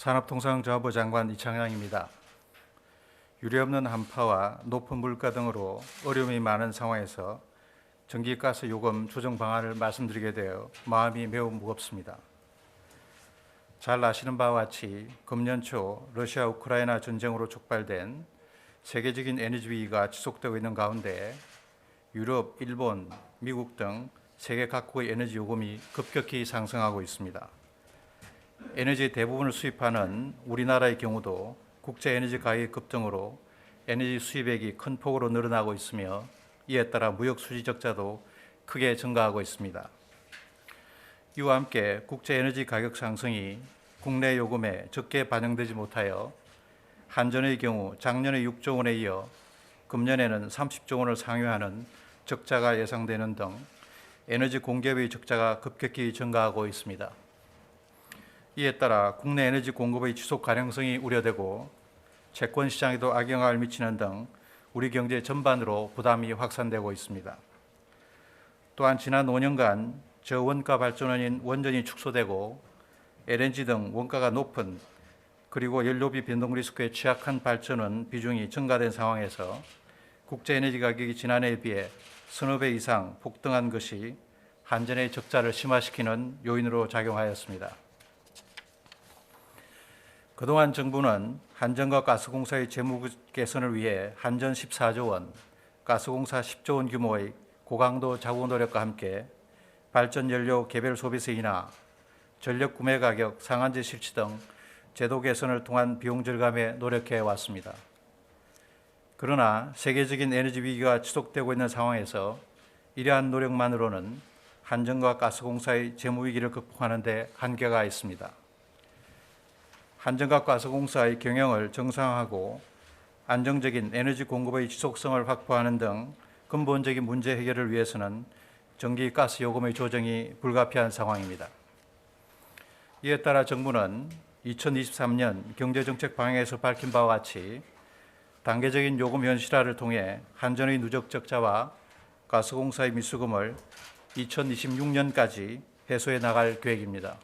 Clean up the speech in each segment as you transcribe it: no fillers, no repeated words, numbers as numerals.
산업통상자원부 장관 이창양입니다. 유례없는 한파와 높은 물가 등으로 어려움이 많은 상황에서 전기가스 요금 조정 방안을 말씀드리게 되어 마음이 매우 무겁습니다. 잘 아시는 바와 같이 금년 초 러시아 우크라이나 전쟁으로 촉발된 세계적인 에너지 위기가 지속되고 있는 가운데 유럽, 일본, 미국 등 세계 각국의 에너지 요금이 급격히 상승하고 있습니다. 에너지 대부분을 수입하는 우리나라의 경우도 국제 에너지 가격 급등으로 에너지 수입액이 큰 폭으로 늘어나고 있으며 이에 따라 무역 수지 적자도 크게 증가하고 있습니다. 이와 함께 국제 에너지 가격 상승이 국내 요금에 적게 반영되지 못하여 한전의 경우 작년에 6조 원에 이어 금년에는 30조 원을 상회하는 적자가 예상되는 등 에너지 공급의 적자가 급격히 증가하고 있습니다. 이에 따라 국내 에너지 공급의 지속 가능성이 우려되고 채권 시장에도 악영향을 미치는 등 우리 경제 전반으로 부담이 확산되고 있습니다. 또한 지난 5년간 저원가 발전원인 원전이 축소되고 LNG 등 원가가 높은 그리고 연료비 변동 리스크에 취약한 발전원 비중이 증가된 상황에서 국제 에너지 가격이 지난해에 비해 서너 배 이상 폭등한 것이 한전의 적자를 심화시키는 요인으로 작용하였습니다. 그동안 정부는 한전과 가스공사의 재무 개선을 위해 한전 14조 원, 가스공사 10조 원 규모의 고강도 자구 노력과 함께 발전 연료 개별 소비세 인하, 전력 구매 가격 상한제 실시 등 제도 개선을 통한 비용 절감에 노력해 왔습니다. 그러나 세계적인 에너지 위기가 지속되고 있는 상황에서 이러한 노력만으로는 한전과 가스공사의 재무 위기를 극복하는 데 한계가 있습니다. 한전과 가스공사의 경영을 정상화하고 안정적인 에너지 공급의 지속성을 확보하는 등 근본적인 문제 해결을 위해서는 전기 가스 요금의 조정이 불가피한 상황입니다. 이에 따라 정부는 2023년 경제정책 방향에서 밝힌 바와 같이 단계적인 요금 현실화를 통해 한전의 누적 적자와 가스공사의 미수금을 2026년까지 해소해 나갈 계획입니다.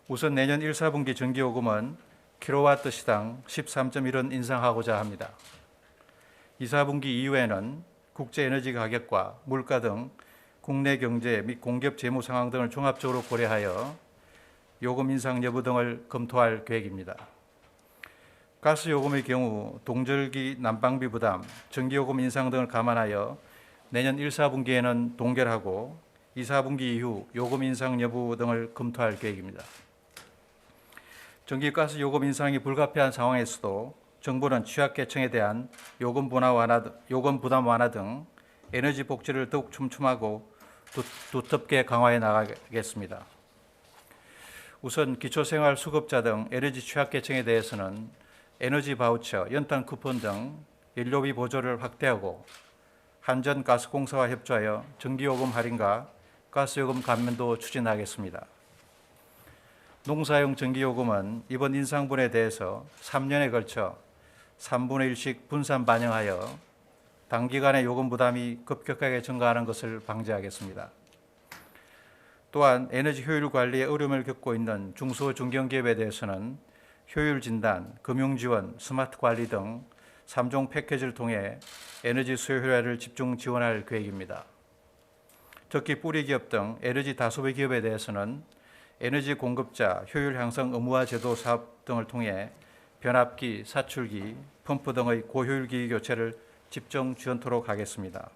우선 내년 1, 4분기 전기요금은 킬로와트 시당 13.1원 인상하고자 합니다. 2, 4분기 이후에는 국제에너지 가격과 물가 등 국내 경제 및 공급 재무 상황 등을 종합적으로 고려하여 요금 인상 여부 등을 검토할 계획입니다. 가스 요금의 경우 동절기 난방비 부담, 전기요금 인상 등을 감안하여 내년 1, 4분기에는 동결하고 2, 4분기 이후 요금 인상 여부 등을 검토할 계획입니다. 전기가스 요금 인상이 불가피한 상황에서도 정부는 취약계층에 대한 요금 부담 완화 등 에너지 복지를 더욱 촘촘하고 두텁게 강화해 나가겠습니다. 우선 기초생활 수급자 등 에너지 취약계층에 대해서는 에너지 바우처, 연탄 쿠폰 등 연료비 보조를 확대하고 한전 가스공사와 협조하여 전기요금 할인과 가스요금 감면도 추진하겠습니다. 농사용 전기요금은 이번 인상분에 대해서 3년에 걸쳐 3분의 1씩 분산 반영하여 단기간에 요금 부담이 급격하게 증가하는 것을 방지하겠습니다. 또한 에너지 효율 관리에 어려움을 겪고 있는 중소 중견기업에 대해서는 효율 진단, 금융 지원, 스마트 관리 등 3종 패키지를 통해 에너지 수요 효율화를 집중 지원할 계획입니다. 특히 뿌리 기업 등 에너지 다소비 기업에 대해서는 에너지 공급자 효율 향상 의무화 제도 사업 등을 통해 변압기, 사출기, 펌프 등의 고효율 기기 교체를 집중 지원토록 하겠습니다.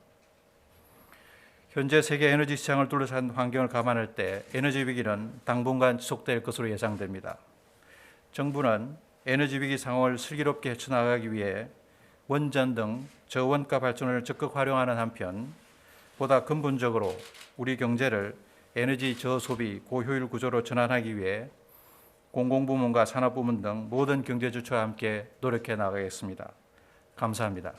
현재 세계 에너지 시장을 둘러싼 환경을 감안할 때 에너지 위기는 당분간 지속될 것으로 예상됩니다. 정부는 에너지 위기 상황을 슬기롭게 헤쳐나가기 위해 원전 등 저원가 발전을 적극 활용하는 한편 보다 근본적으로 우리 경제를 에너지 저소비 고효율 구조로 전환하기 위해 공공부문과 산업부문 등 모든 경제주체와 함께 노력해 나가겠습니다. 감사합니다.